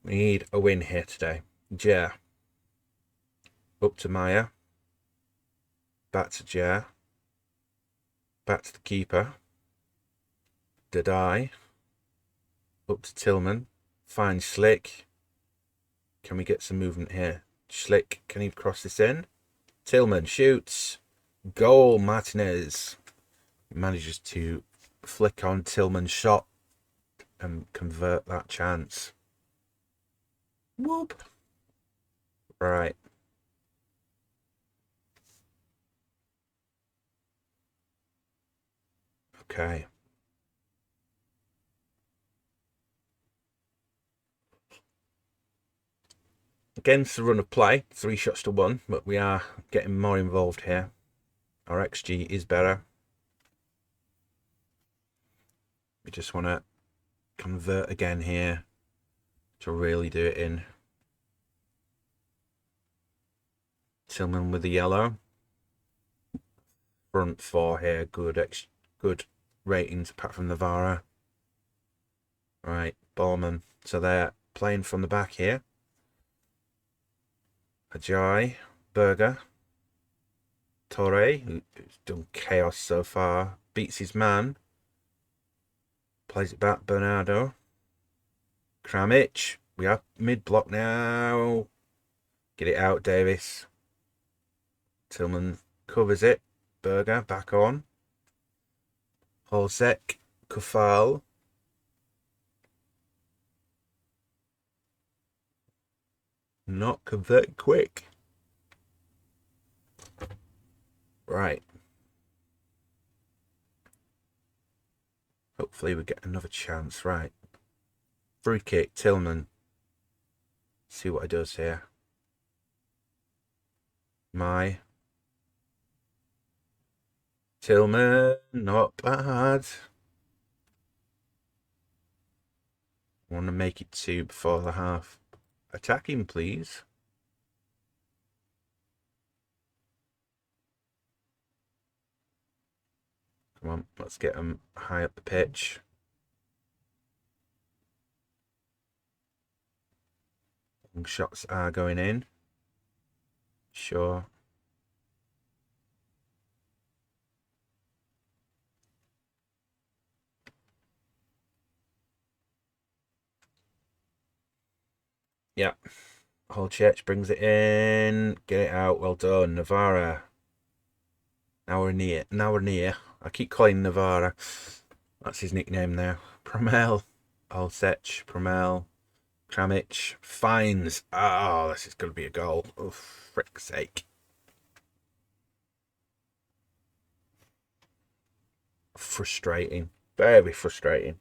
We need a win here today. Ja. Up to Maya. Back to Ja. Back to the keeper. Dadai. Up to Tillman. Find Slick. Can we get some movement here? Slick, can he cross this in? Tillman shoots. Goal, Martinez. Manages to flick on Tillman's shot and convert that chance. Whoop. Right. Okay. Against the run of play, 3 shots to 1, but we are getting more involved here. Our XG is better. We just want to convert again here to really do it in. Tillman with the yellow. Front 4 here, good ratings apart from Navarra. Right, Ballman. So they're playing from the back here. Ajay, Berger, Torre, who's done chaos so far, beats his man, plays it back, Bernardo, Kramich, we are mid-block now, get it out, Davis, Tillman covers it, Berger back on, Holsek, Kufal, not converting quick. Right. Hopefully we get another chance. Right. Free kick, Tillman. See what he does here. Tillman, not bad. I want to make it 2 before the half. Attack him, please. Come on, let's get him high up the pitch. Long shots are going in. Sure. Yeah. Holchech brings it in. Get it out. Well done. Navarra. Now we're near. I keep calling Navarra. That's his nickname now. Promel. Holchech. Promel. Kramich. Finds. Oh, this is going to be a goal. Oh, frick's sake. Frustrating. Very frustrating.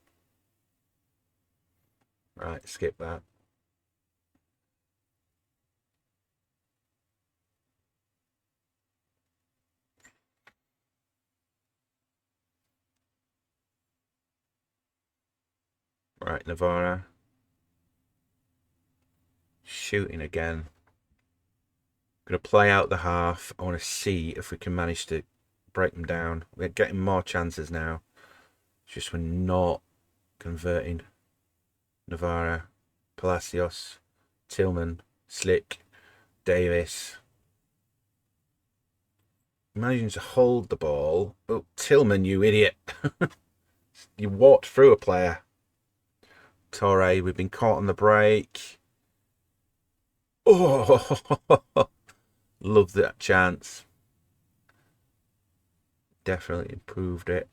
Right, skip that. Right, Navarra. Shooting again. Going to play out the half. I want to see if we can manage to break them down. We're getting more chances now. It's just we're not converting. Navarra, Palacios, Tillman, Slick, Davis. Managing to hold the ball. Oh, Tillman, you idiot. You walked through a player. Torre, we've been caught on the break. Oh, love that chance. Definitely improved it.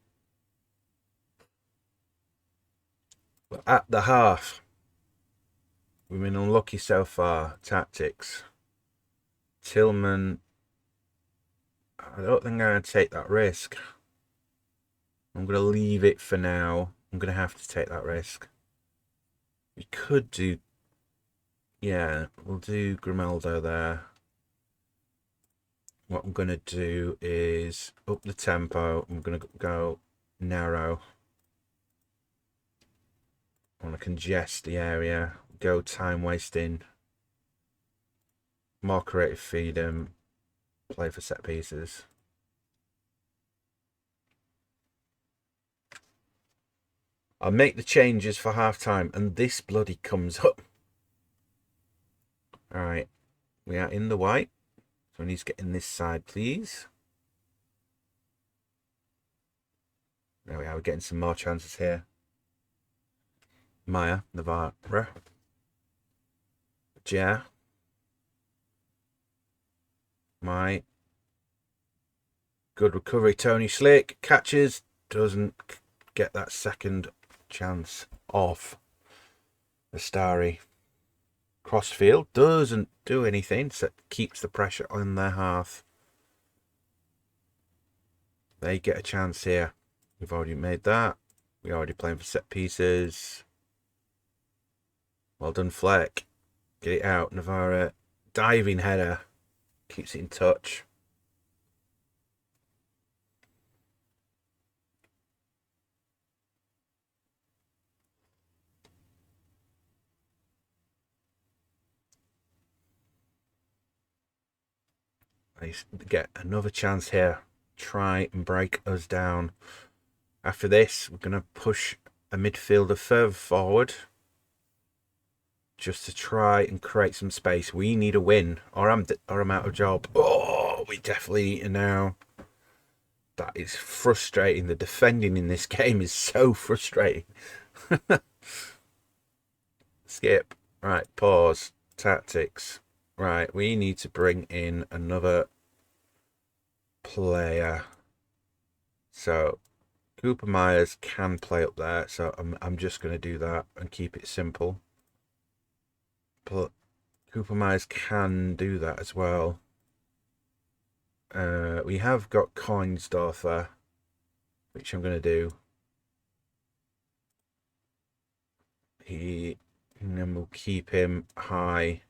But at the half, we've been unlucky so far. Tactics. Tillman. I don't think I'm going to take that risk. I'm going to leave it for now. I'm going to have to take that risk. We could do... Yeah, we'll do Grimaldo there. What I'm going to do is up the tempo. I'm going to go narrow. I want to congest the area. Go time wasting. More creative freedom. Play for set pieces. I'll make the changes for half time and this bloody comes up. Alright. We are in the white. So we need to get in this side, please. There we are. We're getting some more chances here. Maya, Navarra. Ja. My. Good recovery. Tony Slick catches. Doesn't get that second chance off. Astari. Crossfield doesn't do anything, so it keeps the pressure on their half. They get a chance here. We've already made that. We're already playing for set pieces. Well done, Fleck. Get it out, Navarra. Diving header. Keeps it in touch. They get another chance here. Try and break us down. After this, we're going to push a midfielder further forward. Just to try and create some space. We need a win, or I'm out of job. Oh, we definitely need it now. That is frustrating. The defending in this game is so frustrating. Skip. Right, pause. Tactics. Right, we need to bring in another player. So Cooper Myers can play up there, so I'm just going to do that and keep it simple. But Cooper Myers can do that as well. We have got Coinsdorfer, which I'm going to do. And then we'll keep him high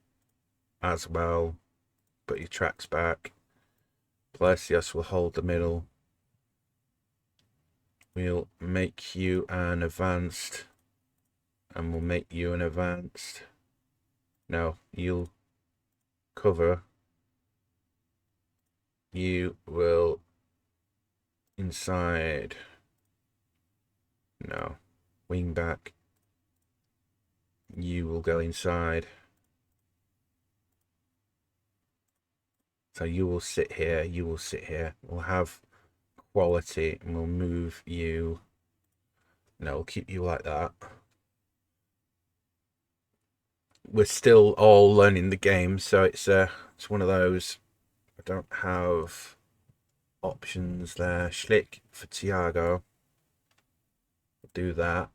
as well, but he tracks back. Palacios will hold the middle. We'll make you an advanced, and we'll make you an advanced. No, you'll cover. You will inside. No, wing back. You will go inside. So you will sit here, you will sit here. We'll have quality and we'll move you. No, we'll keep you like that. We're still all learning the game, so it's one of those. I don't have options there. Schlick for Thiago. Do that.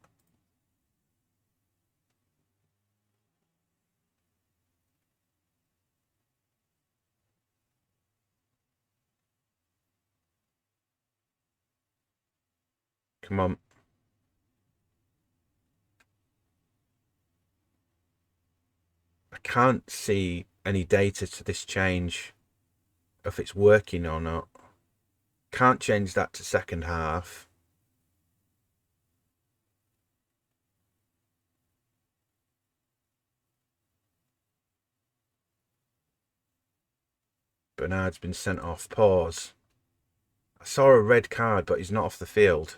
Come on. I can't see any data to this change, if it's working or not. Can't change that to second half. Bernard's been sent off. Pause. I saw a red card, but he's not off the field.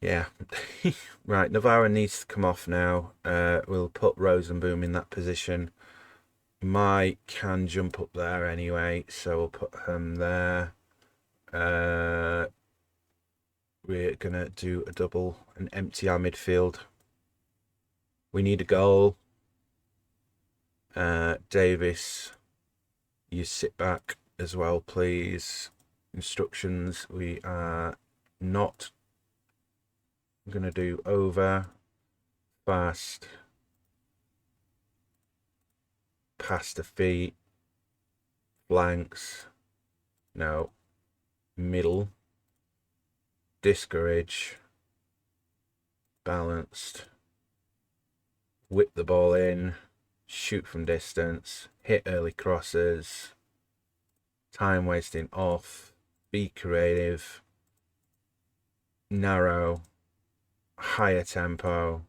Yeah. Right, Navarra needs to come off now. We'll put Rosenboom in that position. Mike can jump up there anyway, so we'll put him there. we're going to do a double and empty our midfield. We need a goal. Davis, you sit back as well, please. Instructions, we are not going to do over, fast, past the feet, flanks, no, middle, discourage, balanced, whip the ball in, shoot from distance, hit early crosses, time wasting off, be creative, narrow, higher tempo,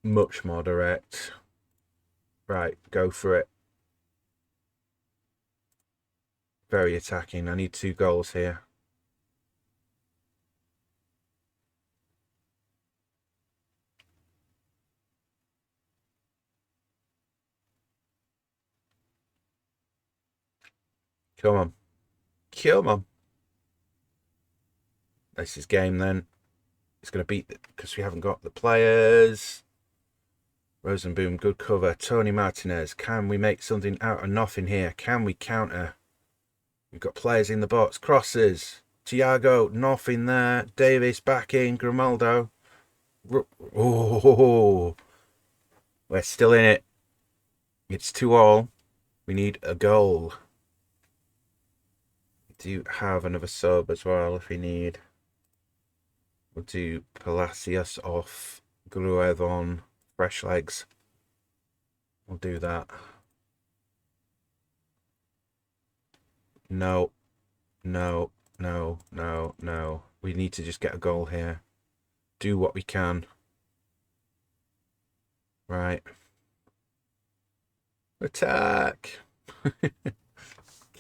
much more direct. Right, go for it. Very attacking. I need 2 goals here. Come on. Come on. This is game then. It's going to beat it because we haven't got the players. Rosenboom, good cover. Tony Martinez, can we make something out of nothing here? Can we counter? We've got players in the box. Crosses. Thiago, nothing there. Davis back in. Grimaldo. Oh, we're still in it. It's 2-2. We need a goal. We do have another sub as well if we need. We'll do Palacios off. Gruev on. Fresh legs. We'll do that. No. No. No. No. No. We need to just get a goal here. Do what we can. Right. Attack.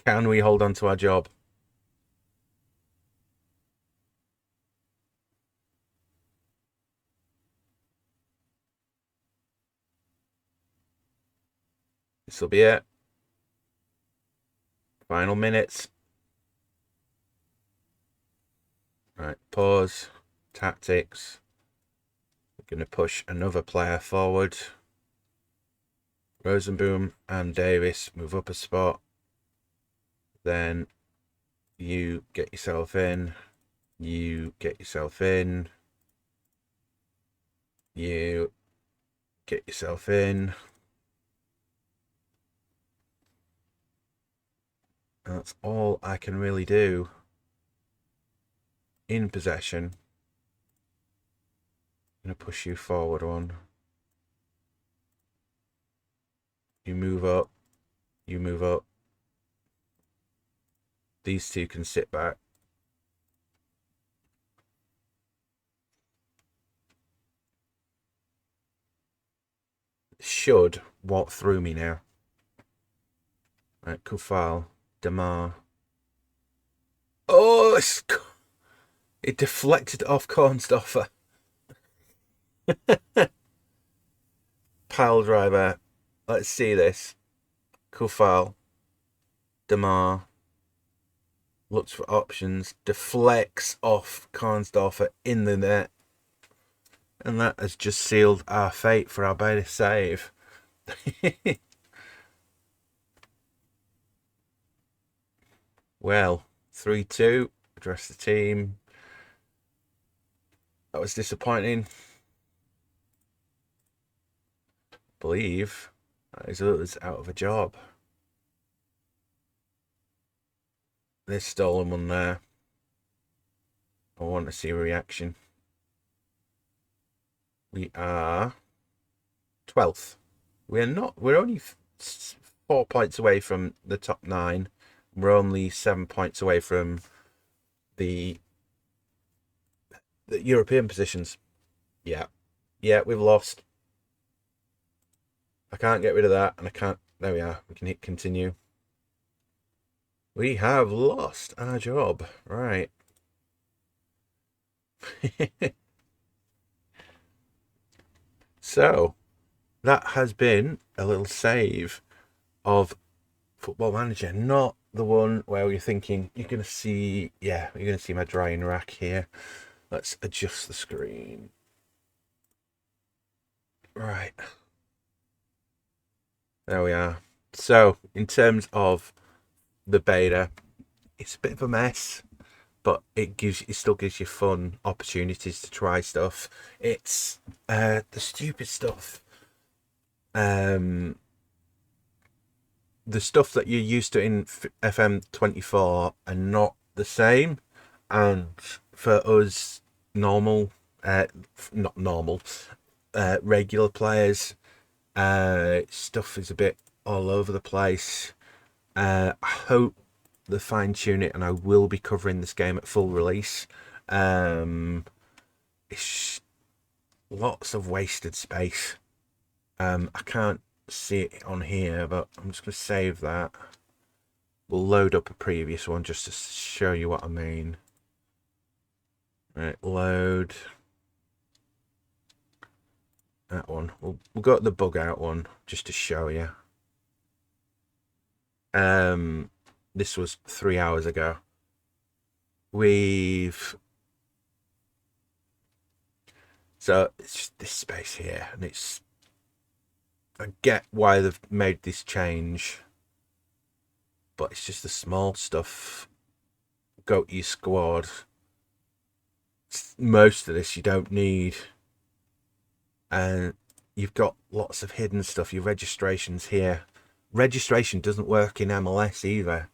Can we hold on to our job? This will be it. Final minutes. Right, pause. Tactics. We're going to push another player forward. Rosenboom and Davis move up a spot. Then you get yourself in. You get yourself in. You get yourself in. That's all I can really do. In possession. I'm going to push you forward one. You move up. You move up. These two can sit back. Should walk through me now. Right, Kufal. Damar. Oh, it deflected off Kornstoffer. Pile driver. Let's see this. Kufal. Damar. Looks for options. Deflects off Kornstoffer in the net. And that has just sealed our fate for our beta save. Well, 3-2. Address the team. That was disappointing. I believe that is us out of a job. This stolen one there. I want to see a reaction. We are 12th. We're not. We're only 4 points away from the top 9. We're only 7 points away from the European positions. Yeah, we've lost. I can't get rid of that, and I can't. There we are. We can hit continue. We have lost our job. Right. So that has been a little save of Football Manager, not the one where you're thinking you're going to see, yeah, you're going to see my drying rack here. Let's adjust the screen. Right. There we are. So, in terms of the beta, it's a bit of a mess, but it still gives you fun opportunities to try stuff. It's the stupid stuff. The stuff that you're used to in FM24 are not the same, and for us normal, not normal, regular players, stuff is a bit all over the place. I hope they fine tune it, and I will be covering this game at full release. It's lots of wasted space. I can't see it on here, but I'm just going to save that. We'll load up a previous one just to show you what I mean. Right, load that one. We'll go to the bug out one just to show you. This was 3 hours ago. So it's just this space here, and I get why they've made this change, but it's just the small stuff. Go to your squad. Most of this you don't need, and you've got lots of hidden stuff. Your registration's here. Registration doesn't work in MLS either,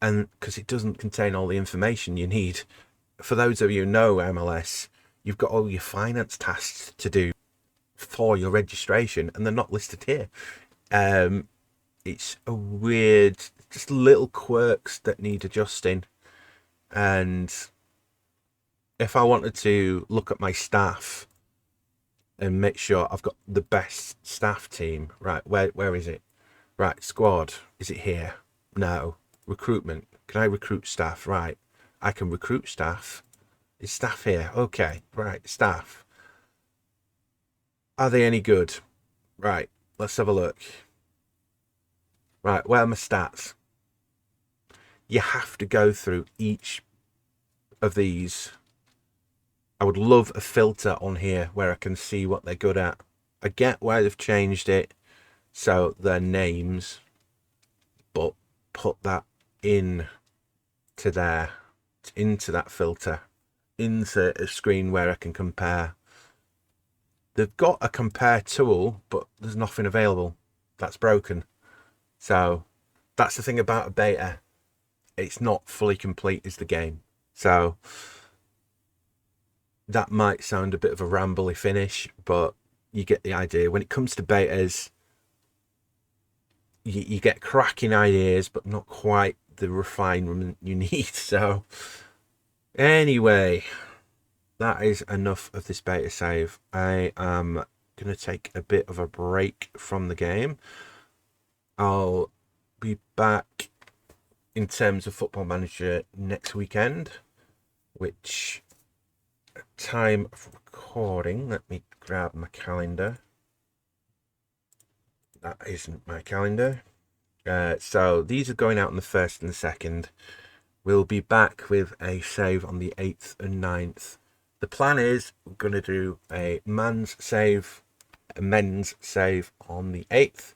and because it doesn't contain all the information you need. For those of you who know MLS, you've got all your finance tasks to do for your registration, and they're not listed here. It's a weird, just little quirks that need adjusting. And if I wanted to look at my staff and make sure I've got the best staff team, right, where is it? Right, squad, is it here? No. Recruitment, can I recruit staff? Right, I can recruit staff. Is staff here? Okay, right, staff. Are they any good? Right, let's have a look. Right, where are my stats? You have to go through each of these. I would love a filter on here where I can see what they're good at. I get why they've changed it so their names, but put that in to there, into that filter, into a screen where I can compare. They've got a compare tool, but there's nothing available. That's broken. So that's the thing about a beta. It's not fully complete as the game. So that might sound a bit of a rambly finish, but you get the idea. When it comes to betas, you get cracking ideas, but not quite the refinement you need. So anyway, that is enough of this beta save. I am going to take a bit of a break from the game. I'll be back in terms of Football Manager next weekend, which time of recording, let me grab my calendar. That isn't my calendar. So these are going out on the 1st and the 2nd. We'll be back with a save on the 8th and 9th. The plan is we're going to do a men's save on the 8th,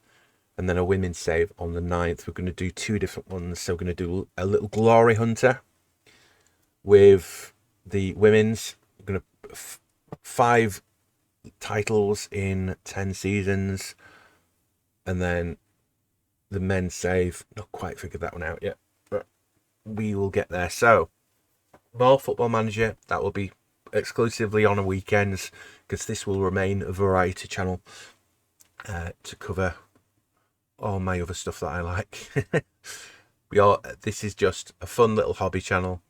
and then a women's save on the 9th. We're going to do 2 different ones. So we're going to do a little glory hunter with the women's. We're going to 5 titles in 10 seasons, and then the men's save. Not quite figured that one out yet, but we will get there. So more Football Manager. That will be exclusively on weekends, because this will remain a variety channel to cover all my other stuff that I like. This is just a fun little hobby channel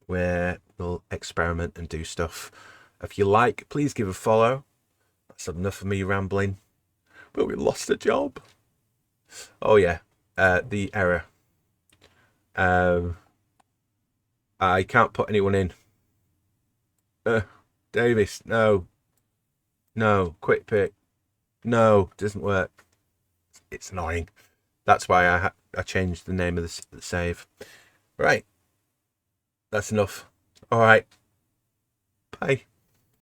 where we'll experiment and do stuff. If you like, please give a follow. That's enough of me rambling. But we lost a job. Oh yeah, the error. I can't put anyone in. Davis, no, quick pick, no, doesn't work. It's annoying. That's why I changed the name of the save. Right. That's enough. All right. Bye.